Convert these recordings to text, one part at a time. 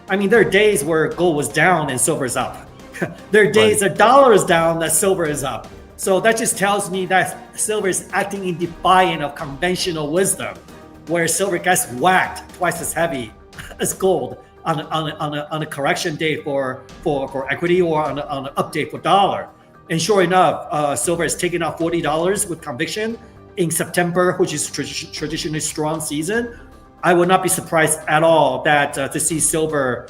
I mean, there are days where gold was down and silver is up. There are days that dollar is down, that silver is up. So that just tells me that silver is acting in defiance of conventional wisdom, where silver gets whacked twice as heavy as gold on a correction day for equity or on an update for dollar. And sure enough, silver is taking out $40 with conviction in September, which is traditionally strong season. I would not be surprised at all that to see silver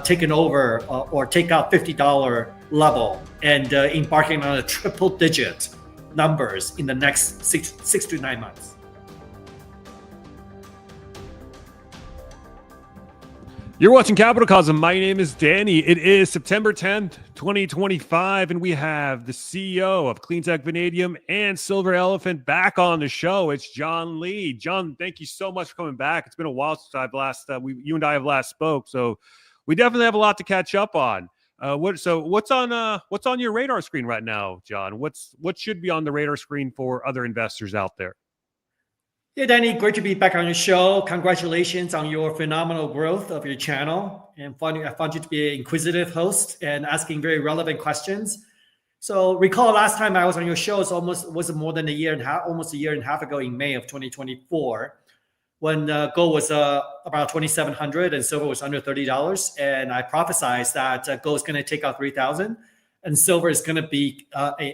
taken over or take out $50 level and embarking on a triple-digit numbers in the next six to 9 months. You're watching Capital Cause, and my name is Danny. It is September 10th, 2025, and we have the CEO of CleanTech Vanadium and Silver Elephant back on the show. It's John Lee. John, thank you so much for coming back. It's been a while since you and I have last spoke, so we definitely have a lot to catch up on. What's on your radar screen right now, John? What should be on the radar screen for other investors out there? Yeah, Danny, great to be back on your show. Congratulations on your phenomenal growth of your channel. And I found you to be an inquisitive host and asking very relevant questions. So recall last time I was on your show, was more than almost a year and a half ago in May of 2024, when gold was about $2,700 and silver was under $30. And I prophesied that gold is going to take out 3,000 and silver is going to be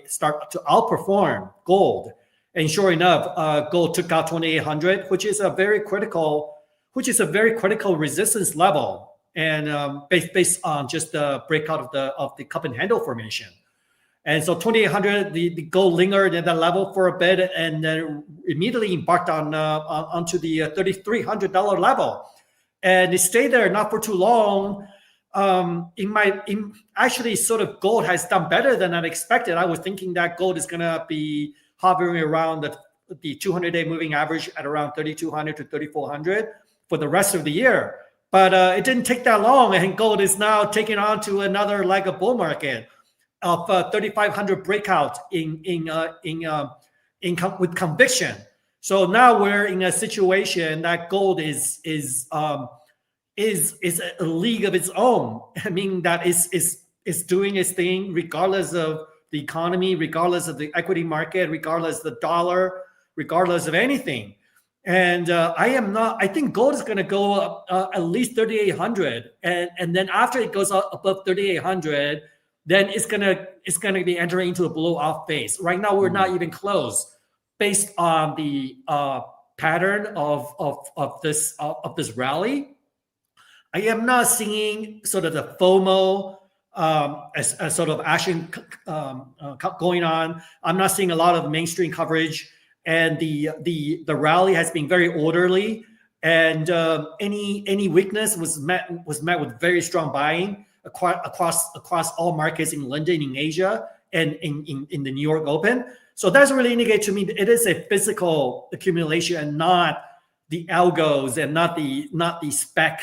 start to outperform gold. And sure enough, gold took out 2,800, which is a very critical resistance level, and based on just the breakout of the cup and handle formation. And so 2,800, the gold lingered at that level for a bit, and then immediately embarked onto the $3,300 level, and it stayed there not for too long. Actually, sort of gold has done better than I expected. I was thinking that gold is gonna be hovering around the 200-day moving average at around 3,200 to 3,400 for the rest of the year. But it didn't take that long, and gold is now taking on to another leg of bull market of 3,500 breakout with conviction. So now we're in a situation that gold is a league of its own. I mean, that is doing its thing regardless of the economy, regardless of the equity market, regardless of the dollar, regardless of anything. And I think gold is going to go up at least 3,800. And then after it goes up above 3,800, then it's going to be entering into a blowout phase. Right now, we're not even close based on the pattern of this rally. I am not seeing sort of the FOMO as sort of action going on. I'm not seeing a lot of mainstream coverage, and the rally has been very orderly. And any weakness was met with very strong buying across all markets in London, in Asia, and in the New York Open. So that's really indicate to me that it is a physical accumulation and not the algos and not the spec.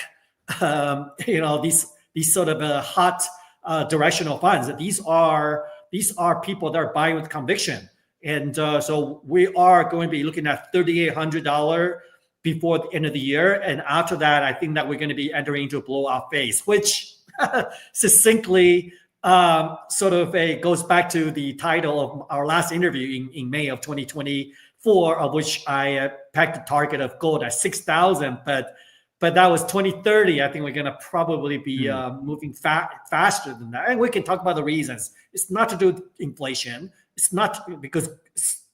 These sort of hot directional funds. These are people that are buying with conviction, and so we are going to be looking at $3,800 before the end of the year, and after that, I think that we're going to be entering into a blowout phase, which succinctly goes back to the title of our last interview in May of 2024, of which I pegged the target of gold at 6,000, but that was 2030. I think we're going to probably be moving faster than that. And we can talk about the reasons. It's not to do with inflation. It's not because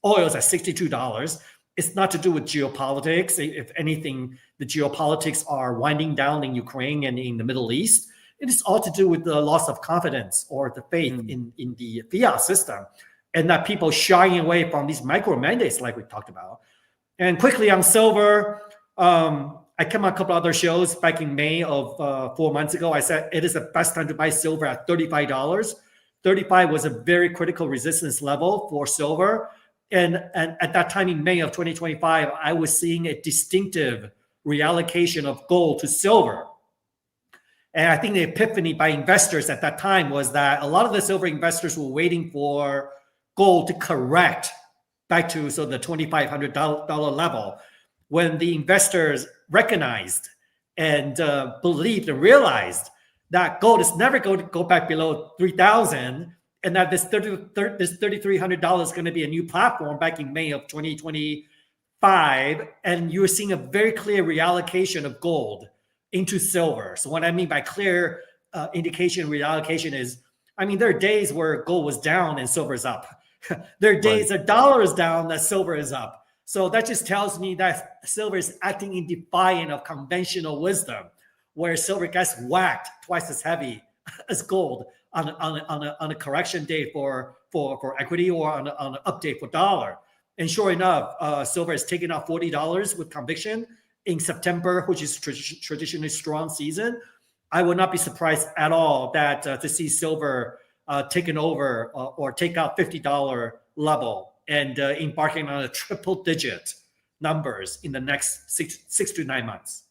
oil is at $62. It's not to do with geopolitics. If anything, the geopolitics are winding down in Ukraine and in the Middle East. It is all to do with the loss of confidence or the faith in the fiat system, and that people shying away from these micro mandates like we talked about. And quickly on silver, I came on a couple other shows back in May of 4 months ago. I said it is the best time to buy silver at $35. 35 was a very critical resistance level for silver. And at that time in May of 2025, I was seeing a distinctive reallocation of gold to silver. And I think the epiphany by investors at that time was that a lot of the silver investors were waiting for gold to correct back to the $2,500 level, when the investors recognized and believed and realized that gold is never going to go back below 3,000, and that this $3,300 is going to be a new platform back in May of 2025, and you're seeing a very clear reallocation of gold into silver. So what I mean by clear indication reallocation is, I mean, there are days where gold was down and silver is up. There are days that dollar is down, that silver is up. So that just tells me that silver is acting in defiance of conventional wisdom, where silver gets whacked twice as heavy as gold on a correction day for equity, or on an update for dollar. And sure enough, silver is taking off $40 with conviction in September, which is traditionally strong season. I would not be surprised at all that to see silver taken over or take out $50 level and embarking on a triple-digit numbers in the next six to 9 months.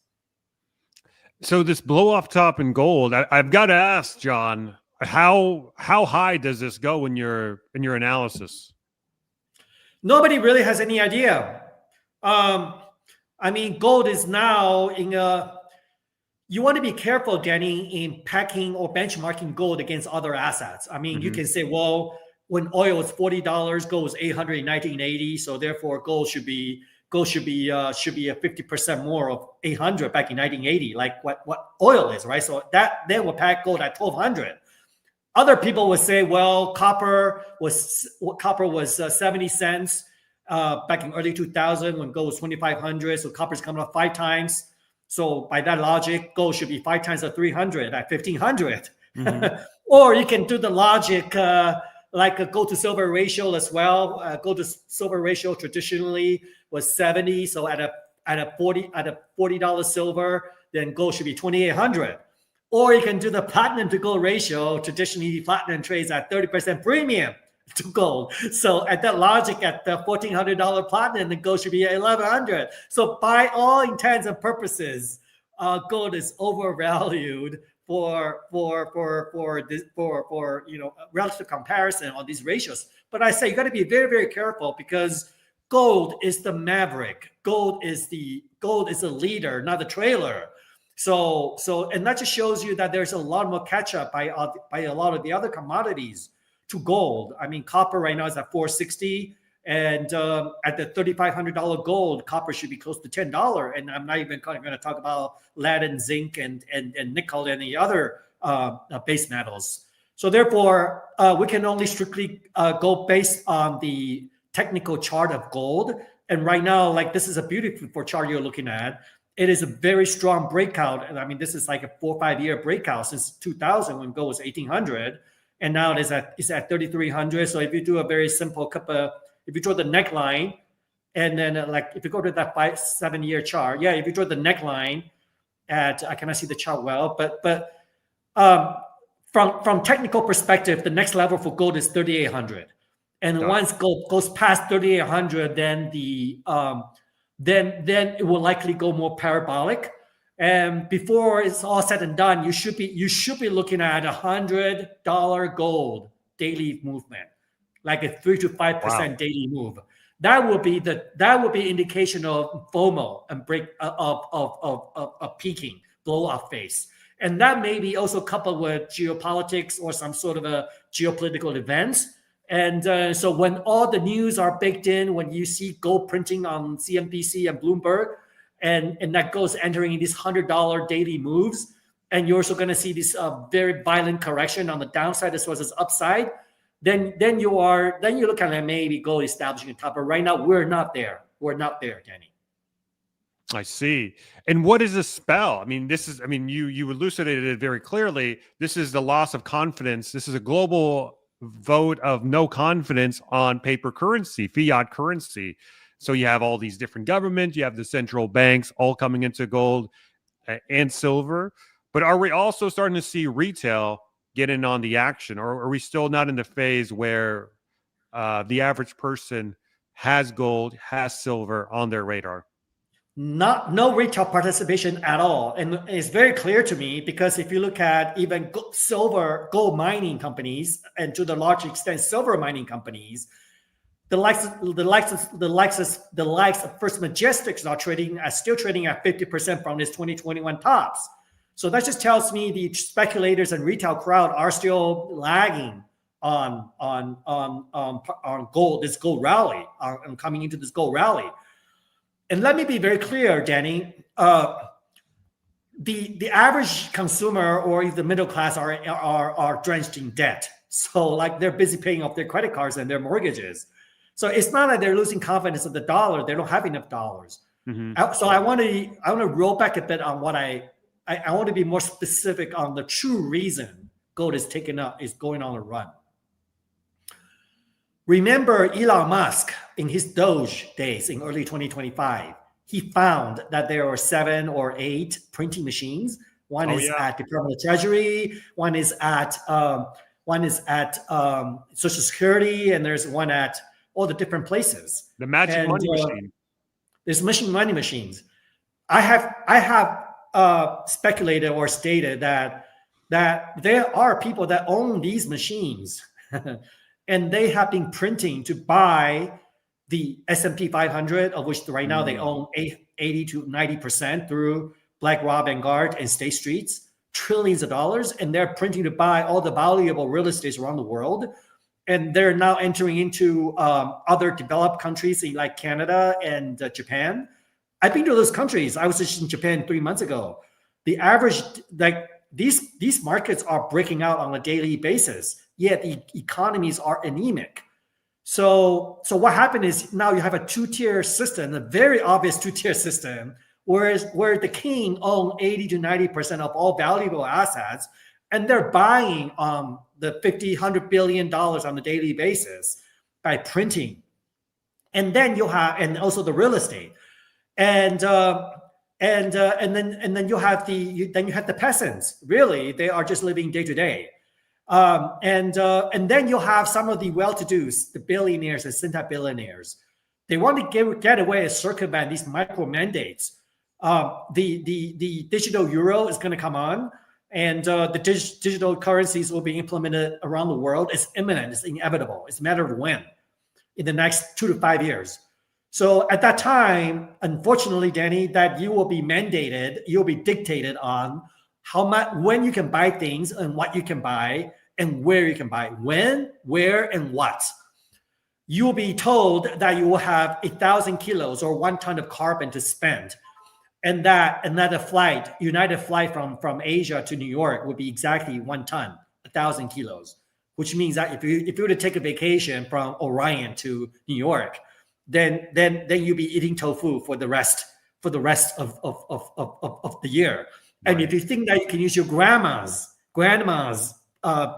So this blow off top in gold, I've got to ask, John, how high does this go in your analysis? Nobody really has any idea. I mean, gold is now in a. You want to be careful, Danny, in packing or benchmarking gold against other assets. I mean, you can say, well, when oil was $40, gold was $800 in 1980, so therefore gold should be a 50% more of 800 back in 1980, like what oil is, right? So that then will pack gold at 1,200. Other people would say, well, copper was 70 cents back in early 2000 when gold was 2,500. So copper's coming up 5 times. So by that logic, gold should be 5 times of 300 at 1,500. Or you can do the logic like a gold to silver ratio as well. Gold to silver ratio traditionally was 70. So at a $40 silver, then gold should be 2,800. Or you can do the platinum to gold ratio. Traditionally, platinum trades at 30% premium to gold. So at that logic, at the $1,400 platinum, the gold should be at 1,100. So by all intents and purposes, gold is overvalued for relative comparison on these ratios. But I say you got to be very, very careful, because gold is the maverick. Gold is the leader, not the trailer. So and that just shows you that there's a lot more catch up by a lot of the other commodities to gold. I mean, copper right now is at $460, and at the $3,500 gold, copper should be close to $10. And I'm not even going to talk about lead and zinc and nickel and the other base metals. So therefore, we can only strictly go based on the technical chart of gold. And right now, like, this is a beautiful chart you're looking at. It is a very strong breakout. And I mean, this is like a 4 or 5 year breakout since 2000 when gold was 1,800. And now it's at 3,300. So if you do a very simple if you draw the neckline, and then like if you go to that 5-7 year chart, if you draw the neckline at, I cannot see the chart well, but from technical perspective, the next level for gold is 3,800. And once gold goes past 3,800, then then it will likely go more parabolic. And before it's all said and done, you should be looking at $100 gold daily movement, like a 3 to 5% daily move. That would be indication of FOMO and break of peaking, blow off phase. And that may be also coupled with geopolitics or some sort of a geopolitical events. And so when all the news are baked in, when you see gold printing on CNBC and Bloomberg, and that goes entering these $100 daily moves, and you're also going to see this very violent correction on the downside as well as upside, then you look at maybe gold establishing a top. But right now we're not there. We're not there, Danny. I see. And what is this spell? I mean, you elucidated it very clearly. This is the loss of confidence. This is a global vote of no confidence on paper currency, fiat currency. So you have all these different governments, you have the central banks all coming into gold and silver. But are we also starting to see retail get in on the action? Or are we still not in the phase where the average person has gold, has silver on their radar? No retail participation at all. And it's very clear to me, because if you look at even gold mining companies, and to the large extent silver mining companies, the likes of First Majestics are still trading at 50% from its 2021 tops. So that just tells me the speculators and retail crowd are still lagging on gold, this gold rally, coming into this gold rally. And let me be very clear, Danny. The average consumer or the middle class are drenched in debt. So like they're busy paying off their credit cards and their mortgages. So it's not like they're losing confidence of the dollar. They don't have enough dollars. So I want to roll back a bit on what I want to be more specific on the true reason gold is going on a run. Remember Elon Musk in his Doge days in early 2025, he found that there were 7 or 8 printing machines. One is at Department of Treasury, one is at Social Security, and there's one at all the different places. The magic money machine. There's money machines. I have speculated or stated that there are people that own these machines and they have been printing to buy the S&P 500, of which right now they own 80 to 90% through BlackRock, Vanguard, and State Streets, trillions of dollars, and they're printing to buy all the valuable real estate around the world. And they're now entering into other developed countries like Canada and Japan. I've been to those countries. I was just in Japan 3 months ago. The average, like these markets are breaking out on a daily basis, yet the economies are anemic. So what happened is now you have a two-tier system, a very obvious two-tier system, where the king owns 80 to 90% of all valuable assets, and they're buying the $50-100 billion on a daily basis by printing. And then you have, and also the real estate, and then you have the peasants. Really, they are just living day to day. And then you have some of the well-to-dos, the billionaires and centi-billionaires. They want to get away and circumvent these micro mandates. The digital euro is going to come on, and the digital currencies will be implemented around the world. It's imminent. It's inevitable. It's a matter of when, in the next 2 to 5 years. So at that time, unfortunately, Danny, that you will be mandated, you'll be dictated on how much, when you can buy things and what you can buy and where you can buy, when, where, and what. You'll be told that you will have 1,000 kilos or 1 ton of carbon to spend. And that a United flight from Asia to New York would be exactly 1 ton, 1,000 kilos, which means that if you were to take a vacation from Orion to New York, then you'll be eating tofu for the rest of the year. And if you think that you can use your grandma's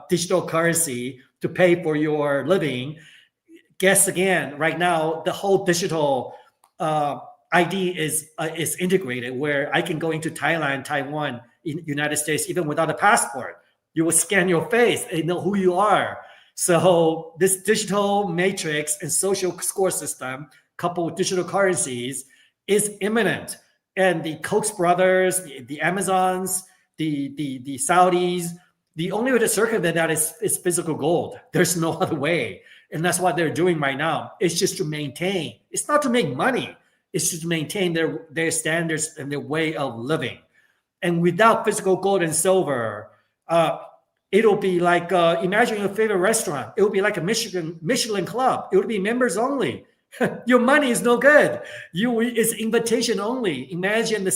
digital currency to pay for your living, guess again. Right now, the whole digital ID is integrated, where I can go into Thailand, Taiwan, in United States, even without a passport. You will scan your face and know who you are. So this digital matrix and social score system, coupled with digital currencies, is imminent. And the Koch brothers, the Amazons, the Saudis, the only way to circumvent that is physical gold. There's no other way. And that's what they're doing right now. It's just to maintain. It's not to make money. It's just to maintain their standards and their way of living. And without physical gold and silver, it'll be like, imagine your favorite restaurant. It will be like a Michelin club. It will be members only. Your money is no good. It's invitation only. Imagine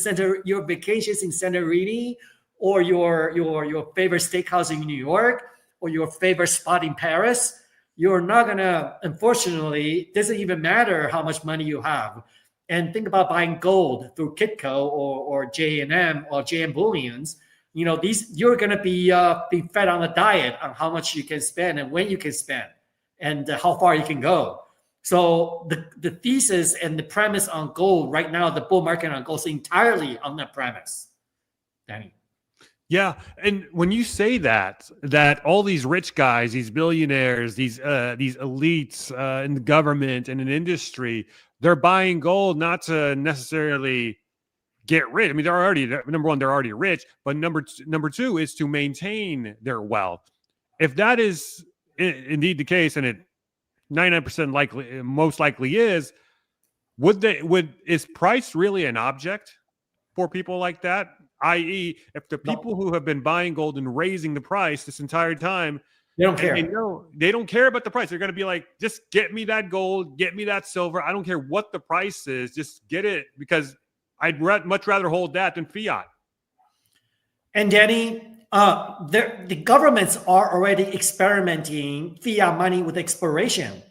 your vacations in Santorini, or your favorite steakhouse in New York, or your favorite spot in Paris. You're not gonna, unfortunately, it doesn't even matter how much money you have. And think about buying gold through Kitco or J&M or JM Bullions. You know, you're gonna be fed on a diet on how much you can spend and when you can spend and how far you can go. So the thesis and the premise on gold right now, the bull market on gold, is entirely on that premise. Danny. Yeah, and when you say that all these rich guys, these billionaires, these elites in the government and in industry, they're buying gold not to necessarily get rich. I mean, they're already, number one, they're already rich, but number two is to maintain their wealth. If that is indeed the case, and 99% likely, most likely is, is price really an object for people like that? I.e., if the people who have been buying gold and raising the price this entire time, they don't care. They don't care about the price. They're going to be like, just get me that gold, get me that silver. I don't care what the price is, just get it, because I'd much rather hold that than fiat. And Danny, the governments are already experimenting fiat money with expiration.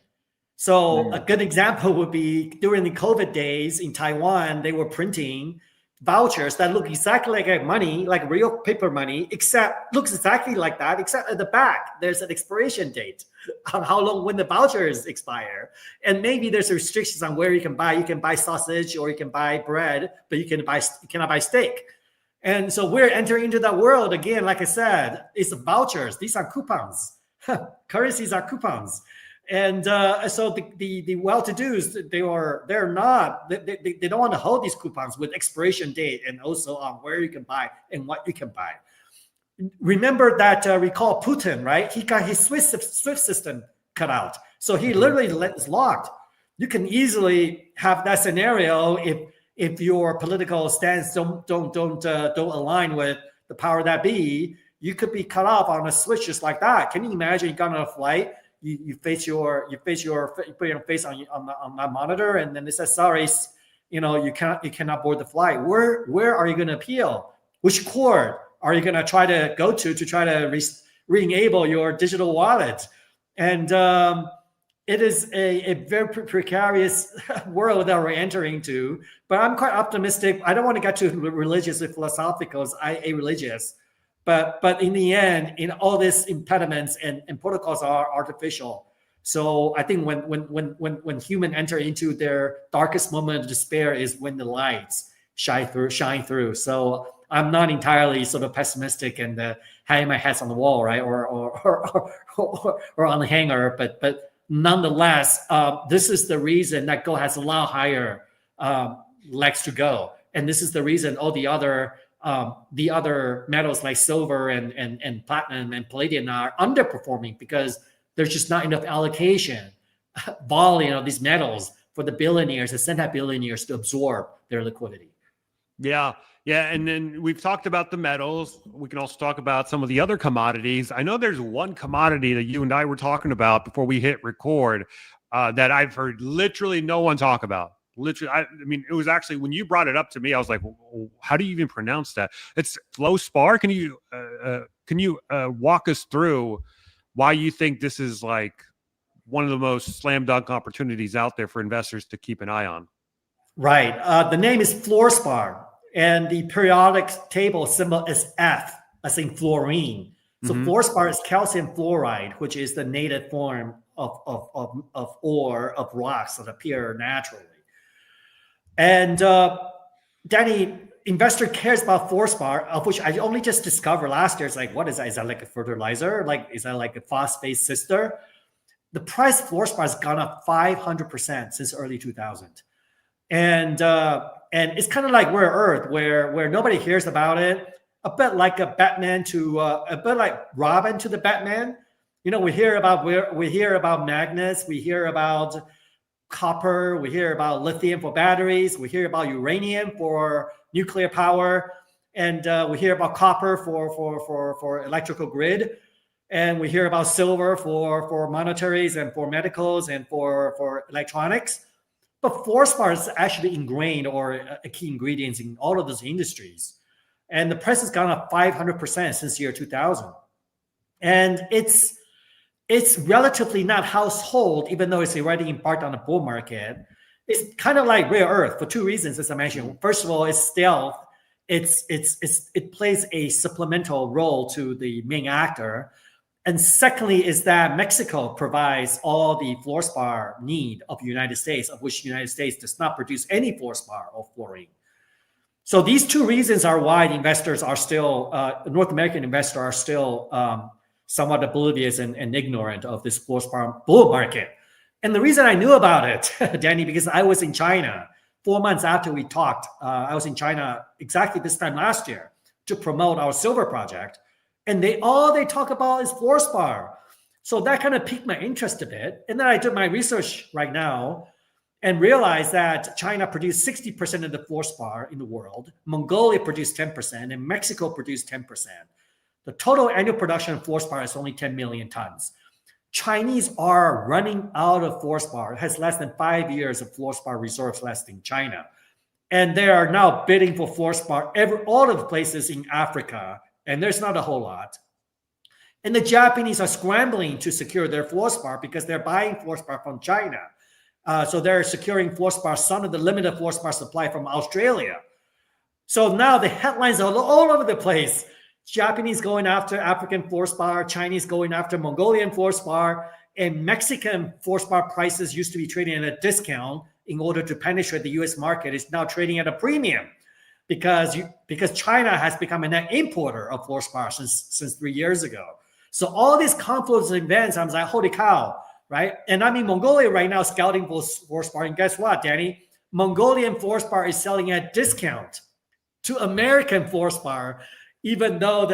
So a good example would be during the COVID days in Taiwan, they were printing vouchers that look exactly like money, like real paper money, except looks exactly like that, except at the back, there's an expiration date on how long, when the vouchers expire. And maybe there's restrictions on where you can buy. You can buy sausage or you can buy bread, but you cannot buy steak. And so we're entering into that world again. Like I said, it's vouchers. These are coupons. Currencies are coupons. And so the well-to-dos, they don't want to hold these coupons with expiration date and also on where you can buy and what you can buy. Remember that, recall Putin, right? He got his SWIFT system cut out. So he literally is locked. You can easily have that scenario if your political stance don't align with the power that be. You could be cut off on a switch just like that. Can you imagine you got on a flight? You put your face on that monitor, and then it says, sorry, you cannot board the flight. Where are you going to appeal? Which court are you going to try to go to try to re-enable your digital wallet? And it is a very precarious world that we're entering into. But I'm quite optimistic. I don't want to get too religious or philosophical. I am religious. But in the end, in all these impediments and protocols are artificial. So I think when humans enter into their darkest moment of despair is when the lights shine through. So I'm not entirely sort of pessimistic and hanging my hats on the wall, right, or on the hanger. But nonetheless, this is the reason that gold has a lot higher legs to go, and this is the reason all the other metals like silver and platinum and palladium are underperforming, because there's just not enough allocation volume of these metals for the billionaires, the centi-billionaires, to absorb their liquidity. Yeah. And then we've talked about the metals. We can also talk about some of the other commodities. I know there's one commodity that you and I were talking about before we hit record that I've heard literally no one talk about. Literally, I mean, it was actually when you brought it up to me, I was like, well, how do you even pronounce that? It's Fluorspar. Can you walk us through why you think this is like one of the most slam dunk opportunities out there for investors to keep an eye on? Right. The name is Fluorspar, and the periodic table symbol is F, as in fluorine. So fluorspar is calcium fluoride, which is the native form of ore of rocks that appear naturally. And Danny, investor cares about fluorspar, of which I only just discovered last year. It's like, what is that? Is that like a fertilizer? Like, is that like a phosphate sister? The price of fluorspar has gone up 500% since early 2000. And it's kind of like rare earth, where nobody hears about it. A bit like a bit like Robin to the Batman. We hear about magnets, we hear about copper, we hear about lithium for batteries, we hear about uranium for nuclear power, and we hear about copper for electrical grid, and we hear about silver for monetaries and for medicals and for electronics. But fluorspar is actually ingrained or a key ingredient in all of those industries, and the price has gone up 500% since year 2000, and it's relatively not household, even though it's already embarked on a bull market. It's kind of like rare earth for two reasons, as I mentioned. First of all, it's stealth. It plays a supplemental role to the main actor. And secondly, is that Mexico provides all the fluorspar need of the United States, of which the United States does not produce any fluorspar or fluorine. So these two reasons are why the investors are still, North American investors are still somewhat oblivious and ignorant of this fluorspar bull market. And the reason I knew about it, Danny, because I was in China 4 months after we talked. I was in China exactly this time last year to promote our silver project. And all they talk about is fluorspar. So that kind of piqued my interest a bit. And then I did my research right now and realized that China produced 60% of the fluorspar in the world, Mongolia produced 10%, and Mexico produced 10%. The total annual production of fluorspar is only 10 million tons. Chinese are running out of fluorspar. It has less than 5 years of fluorspar reserves left in China. And they are now bidding for fluorspar all of the places in Africa, and there's not a whole lot. And the Japanese are scrambling to secure their fluorspar because they're buying fluorspar from China. So they're securing fluorspar, some of the limited fluorspar supply from Australia. So now the headlines are all over the place. Japanese going after African fluorspar, Chinese going after Mongolian fluorspar, and Mexican fluorspar prices used to be trading at a discount in order to penetrate the U.S. market. It's now trading at a premium because China has become a net importer of fluorspar since 3 years ago. So all these confluence of events, I was like, holy cow, right? And I'm in Mongolia right now scouting for fluorspar, and guess what, Danny? Mongolian fluorspar is selling at discount to American fluorspar, even though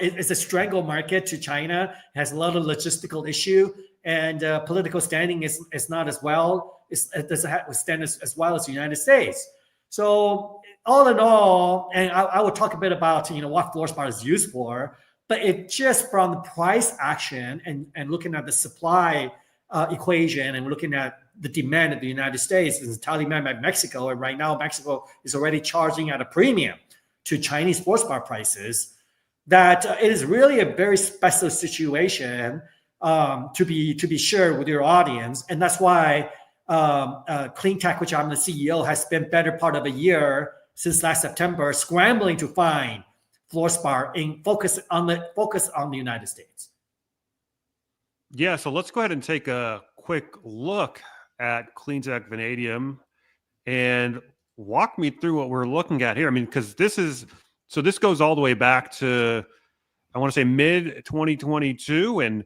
it's a strangle market to China, has a lot of logistical issue, and political standing is not as well. It doesn't have stand as well as the United States. So all in all, and I will talk a bit about what fluorspar is used for, but it just from the price action and looking at the supply equation and looking at the demand of the United States is entirely met by Mexico, and right now Mexico is already charging at a premium to Chinese fluorspar prices, that it is really a very special situation to be shared with your audience. And that's why CleanTech, which I'm the CEO, has spent better part of a year since last September scrambling to find fluorspar and focus on the United States. Yeah, so let's go ahead and take a quick look at CleanTech Vanadium and walk me through what we're looking at here. I mean, because this goes all the way back to, I want to say, mid 2022. And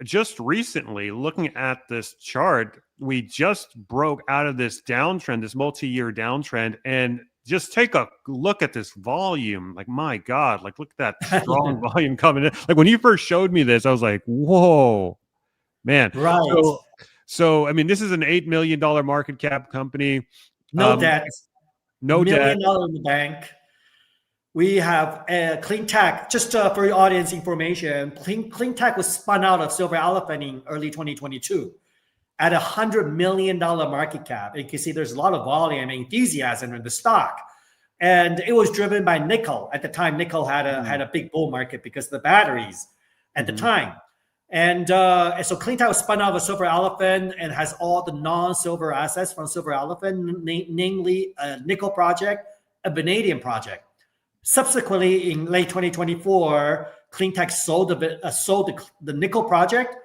just recently, looking at this chart, we just broke out of this downtrend, this multi-year downtrend, and just take a look at this volume. Like, my God, like, look at that strong volume coming in. Like, when you first showed me this, I was like, whoa, man. Right. So I mean, this is an $8 million market cap company. No debt. No $1 debt. million in the bank. We have CleanTech, just for your audience information, CleanTech was spun out of Silver Elephant in early 2022 at a $100 million market cap. You can see there's a lot of volume and enthusiasm in the stock. And it was driven by nickel. At the time, nickel had a big bull market because of the batteries at the time. And so CleanTech was spun out of Silver Elephant and has all the non-silver assets from Silver Elephant, namely a nickel project, a vanadium project. Subsequently, in late 2024, CleanTech sold the nickel project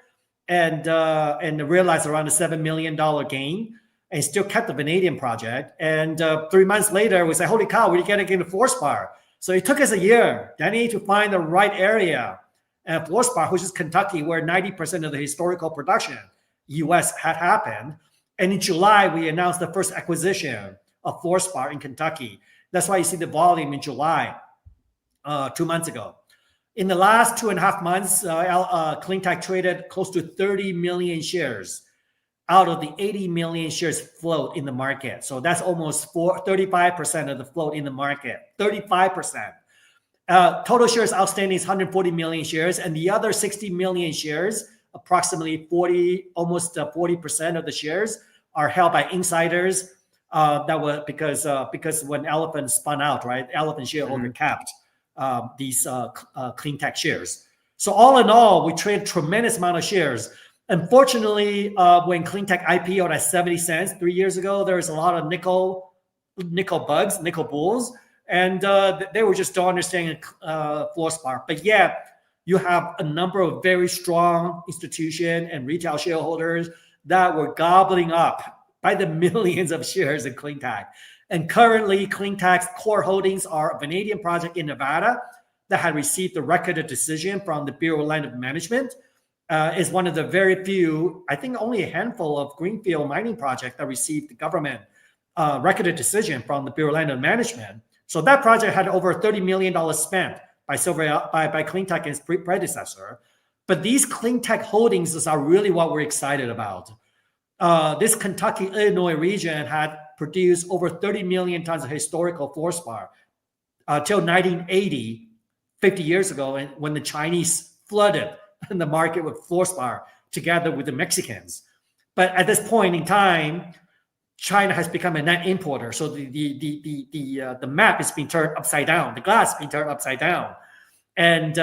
and realized around a $7 million gain, and still kept the vanadium project. And 3 months later, we said, holy cow, we're getting into fluorspar. So it took us a year, Danny, to find the right area. And fluorspar, which is Kentucky, where 90% of the historical production U.S. had happened. And in July, we announced the first acquisition of fluorspar in Kentucky. That's why you see the volume in July, 2 months ago. In the last 2.5 months, CleanTech traded close to 30 million shares out of the 80 million shares float in the market. So that's almost 35% of the float in the market, 35%. Total shares outstanding is 140 million shares, and the other 60 million shares, approximately 40% of the shares, are held by insiders. That was because when Elephant spun out, right? Elephant shareholder capped these CleanTech shares. So all in all, we trade a tremendous amount of shares. Unfortunately, when CleanTech IPO'd at 70 cents 3 years ago, there was a lot of nickel bugs, nickel bulls. And they were just don't understand fluorspar. But yeah, you have a number of very strong institution and retail shareholders that were gobbling up by the millions of shares in CleanTech. And currently, CleanTech's core holdings are a vanadium project in Nevada that had received the record of decision from the Bureau of Land Management. Is one of the very few, I think only a handful of greenfield mining projects that received the government record of decision from the Bureau of Land Management. So that project had over $30 million spent by CleanTech and its predecessor. But these clean tech holdings are really what we're excited about. This Kentucky, Illinois region had produced over 30 million tons of historical fluorspar till 1980, 50 years ago, and when the Chinese flooded the market with fluorspar together with the Mexicans. But at this point in time, China has become a net importer. So the map is being turned upside down. The glass is being turned upside down. And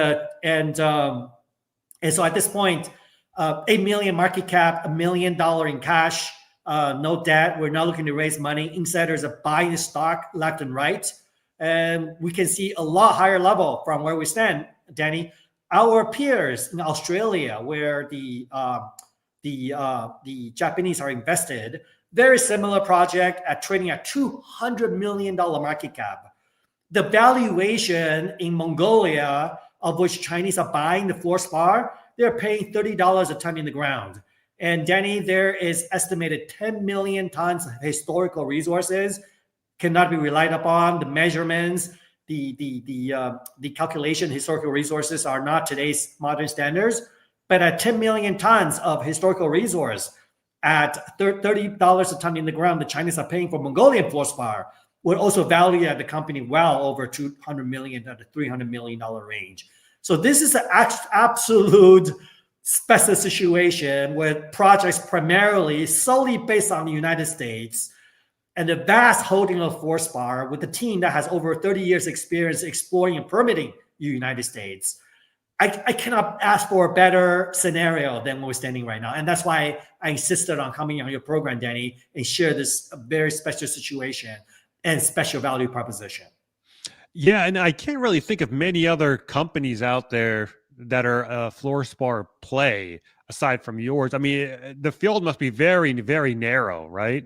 so at this point, 8 million market cap, $1 million in cash, no debt. We're not looking to raise money. Insiders are buying the stock left and right. And we can see a lot higher level from where we stand, Danny. Our peers in Australia, where the Japanese are invested, very similar project at trading at $200 million market cap. The valuation in Mongolia, of which Chinese are buying the fluorspar, they're paying $30 a ton in the ground. And Danny, there is estimated 10 million tons of historical resources, cannot be relied upon. The measurements, the calculation, historical resources are not today's modern standards. But at 10 million tons of historical resource, at $30 a ton in the ground, the Chinese are paying for Mongolian fluorspar, would also value at the company well over $200 million to $300 million range. So this is an absolute special situation with projects primarily solely based on the United States and a vast holding of fluorspar with a team that has over 30 years experience exploring and permitting the United States. I cannot ask for a better scenario than we're standing right now. And that's why I insisted on coming on your program, Danny, and share this very special situation and special value proposition. Yeah, and I can't really think of many other companies out there that are a fluorspar play aside from yours. I mean, the field must be very, very narrow, right?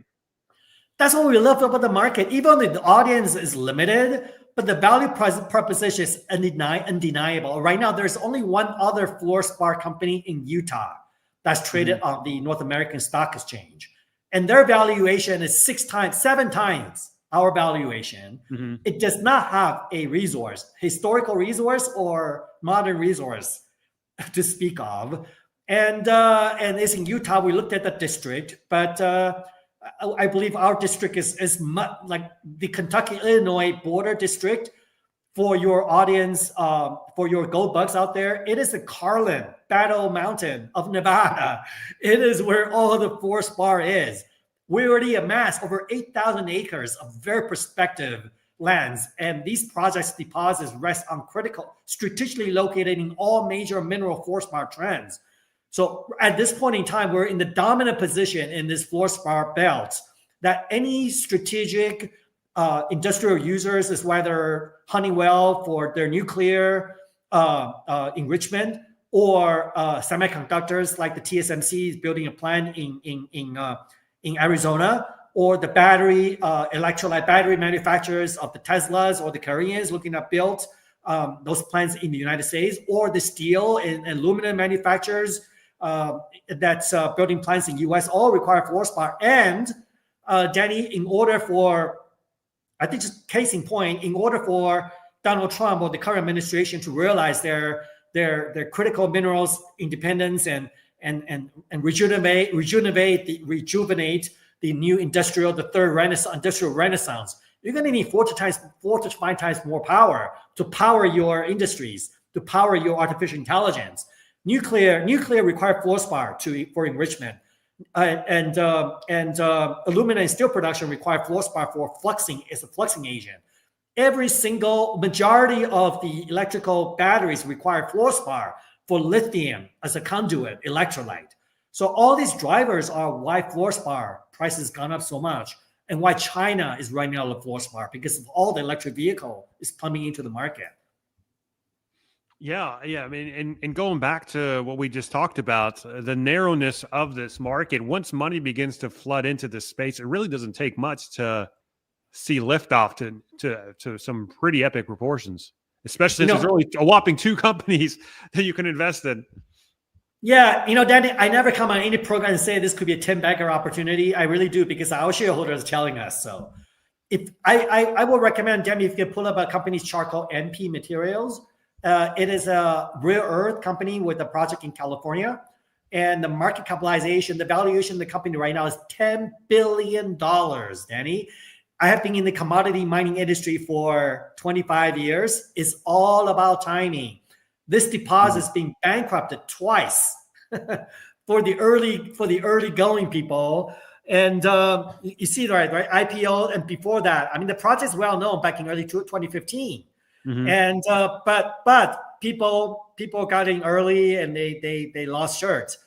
That's what we love about the market. Even though the audience is limited, but the value proposition is undeniable. Right now, there's only one other fluorspar company in Utah that's traded on the North American Stock Exchange. And their valuation is 7 times our valuation. It does not have a resource, historical resource or modern resource to speak of. And it's in Utah. We looked at the district, but I believe our district is like the Kentucky-Illinois border district. For your audience, for your gold bugs out there, it is the Carlin Battle Mountain of Nevada. It is where all the fluorspar is. We already amassed over 8,000 acres of very prospective lands, and these projects deposits rest on critical, strategically located in all major mineral fluorspar trends. So at this point in time, we're in the dominant position in this fluorspar belt that any strategic industrial users, is whether Honeywell for their nuclear enrichment or semiconductors like the TSMC is building a plant in Arizona, or the battery electrolyte battery manufacturers of the Teslas or the Koreans looking to build those plants in the United States, or the steel and aluminum manufacturers that's building plants in U.S. all require fluorspar. And Danny, in order for, I think just case in point, in order for Donald Trump or the current administration to realize their critical minerals independence and rejuvenate the new the third industrial renaissance, you're going to need 4 to 5 times more power to power your industries, to power your artificial intelligence. Nuclear require fluorspar for enrichment, and aluminum and steel production require fluorspar for fluxing as a fluxing agent. Every single majority of the electrical batteries require fluorspar for lithium as a conduit electrolyte. So all these drivers are why fluorspar price has gone up so much, and why China is running out of fluorspar, because of all the electric vehicle is coming into the market. Yeah. I mean, and going back to what we just talked about, the narrowness of this market, once money begins to flood into this space, it really doesn't take much to see liftoff to some pretty epic proportions, especially since there's only a whopping 2 companies that you can invest in. Yeah, Danny, I never come on any program and say this could be a 10-bagger opportunity. I really do, because our shareholders are telling us so. If I will recommend, Danny, if you can pull up a company's chart called NP Materials. It is a rare earth company with a project in California. And the market capitalization, the valuation of the company right now is $10 billion, Danny. I have been in the commodity mining industry for 25 years. It's all about timing. This deposit is being bankrupted twice for the early going people. And you see, right? IPO, and before that, I mean, the project is well known back in early 2015. Mm-hmm. And but people got in early and they lost shirts.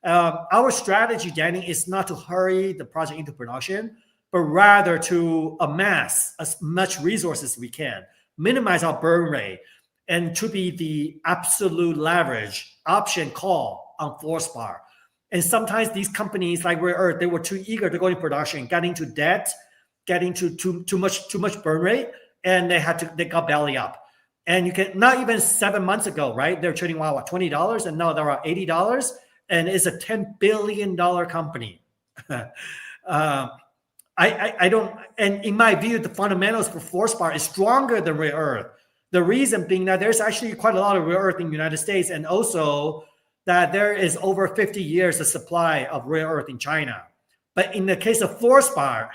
Our strategy, Danny, is not to hurry the project into production, but rather to amass as much resources as we can, minimize our burn rate, and to be the absolute leverage option call on fluorspar. And sometimes these companies like Rare Earth, they were too eager to go into production, got into debt, getting to too much burn rate, and they got belly up. And you can, not even 7 months ago, right? They're trading what, $20, and now they're at $80, and it's a $10 billion company. I don't, and in my view, the fundamentals for fluorspar is stronger than rare earth. The reason being that there's actually quite a lot of rare earth in the United States, and also that there is over 50 years of supply of rare earth in China. But in the case of fluorspar,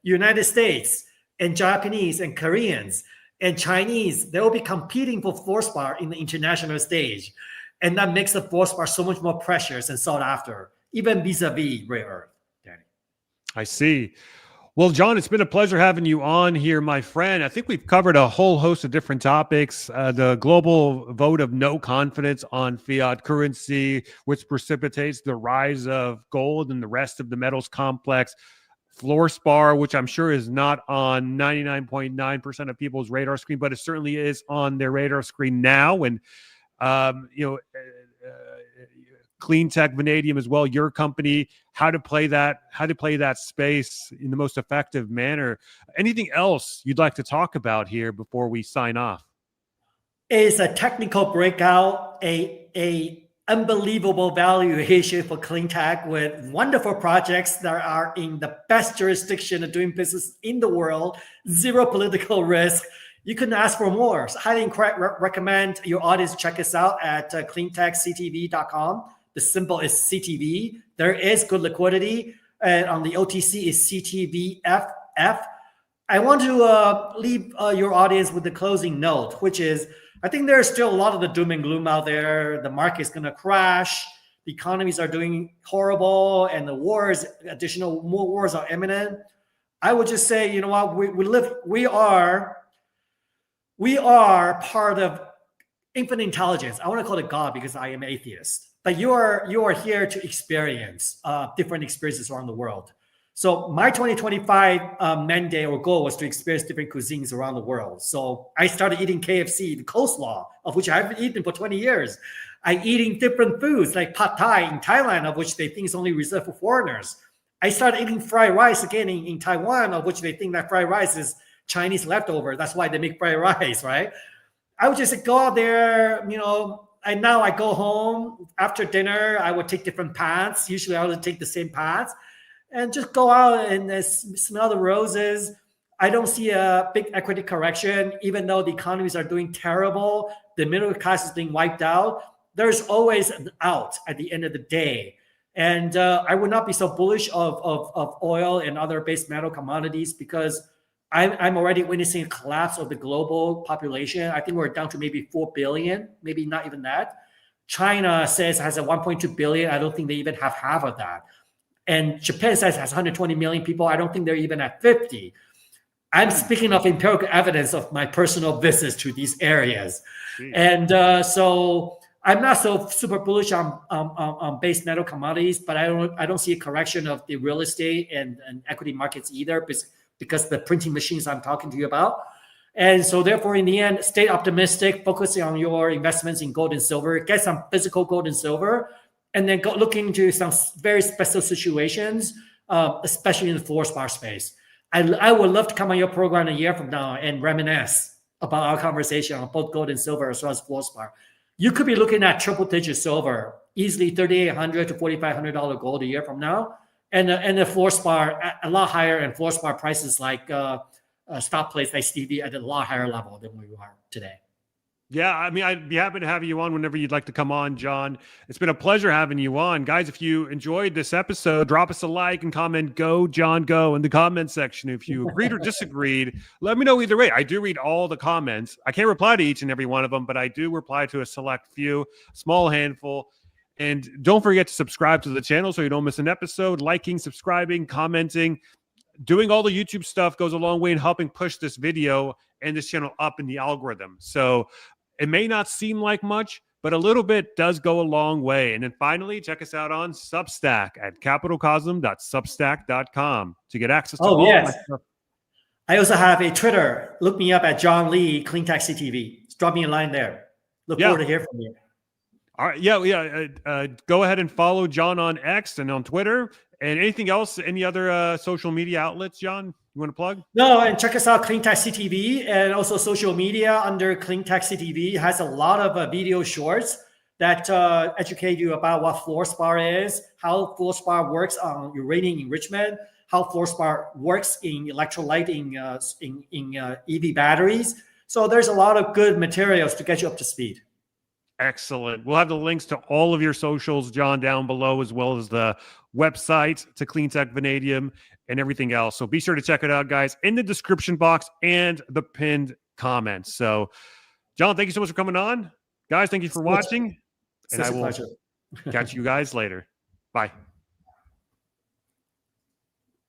United States and Japanese and Koreans and Chinese, they will be competing for fluorspar in the international stage. And that makes the fluorspar so much more precious and sought after, even vis-a-vis rare earth. Danny. I see. Well, John, it's been a pleasure having you on here, my friend. I think we've covered a whole host of different topics. The global vote of no confidence on fiat currency, which precipitates the rise of gold and the rest of the metals complex. Fluorspar, which I'm sure is not on 99.9% of people's radar screen, but it certainly is on their radar screen now. And, CleanTech Vanadium as well, your company, how to play that space in the most effective manner. Anything else you'd like to talk about here before we sign off? It's a technical breakout, a unbelievable valuation for CleanTech with wonderful projects that are in the best jurisdiction of doing business in the world, zero political risk. You couldn't ask for more. So highly recommend your audience check us out at CleanTechCTV.com. The symbol is CTV. There is good liquidity. And on the OTC is CTVFF. I want to leave your audience with the closing note, which is, I think there's still a lot of the doom and gloom out there. The market's going to crash. The economies are doing horrible. And the wars, more wars are imminent. I would just say, you know what, we are part of infinite intelligence. I want to call it God because I am atheist. But you are here to experience different experiences around the world. So my 2025 mandate or goal was to experience different cuisines around the world. So I started eating KFC, the coleslaw, of which I haven't eaten for 20 years. I'm eating different foods like pad thai in Thailand, of which they think is only reserved for foreigners. I started eating fried rice again in Taiwan, of which they think that fried rice is Chinese leftover. That's why they make fried rice, right? I would just go out there, and now I go home after dinner. I would take different paths. Usually I would take the same paths and just go out and smell the roses. I don't see a big equity correction, even though the economies are doing terrible. The middle class is being wiped out. There's always an out at the end of the day. And I would not be so bullish of oil and other base metal commodities because I'm already witnessing a collapse of the global population. I think we're down to maybe 4 billion, maybe not even that. China says has a 1.2 billion. I don't think they even have half of that. And Japan says has 120 million people. I don't think they're even at 50. I'm speaking of empirical evidence of my personal visits to these areas. And so I'm not so super bullish on base metal commodities, but I don't see a correction of the real estate and equity markets either, because the printing machines I'm talking to you about. And so therefore, in the end, stay optimistic, focusing on your investments in gold and silver, get some physical gold and silver, and then go look into some very special situations, especially in the fluorspar space. I would love to come on your program a year from now and reminisce about our conversation on both gold and silver as well as fluorspar. You could be looking at triple-digit silver, easily $3,800 to $4,500 gold a year from now. And the fluorspar a lot higher, and fluorspar prices like stock plays like Stevie at a lot higher level than we are today. Yeah, I mean, I'd be happy to have you on whenever you'd like to come on, John. It's been a pleasure having you on. Guys, if you enjoyed this episode, drop us a like and comment, "Go, John, go," in the comment section. If you agreed or disagreed, let me know either way. I do read all the comments. I can't reply to each and every one of them, but I do reply to a select few, small handful. And don't forget to subscribe to the channel so you don't miss an episode. Liking, subscribing, commenting, doing all the YouTube stuff goes a long way in helping push this video and this channel up in the algorithm. So it may not seem like much, but a little bit does go a long way. And then finally, check us out on Substack at capitalcosm.substack.com to get access to all of my stuff. I also have a Twitter. Look me up at John Lee, CleanTech CTV. Just drop me a line there. Look forward to hear from you. All right. Yeah. Go ahead and follow John on X and on Twitter. And anything else, any other social media outlets, John, you want to plug? No, and check us out, CleanTech CTV, and also social media under CleanTech CTV has a lot of video shorts that educate you about what fluorspar is, how fluorspar works on uranium enrichment, how fluorspar works in electrolyte in EV batteries. So there's a lot of good materials to get you up to speed. Excellent. We'll have the links to all of your socials, John, down below, as well as the website to CleanTech Vanadium and everything else. So be sure to check it out, guys, in the description box and the pinned comments. So, John, thank you so much for coming on. Guys, thank you for watching. And I will catch you guys later. Bye.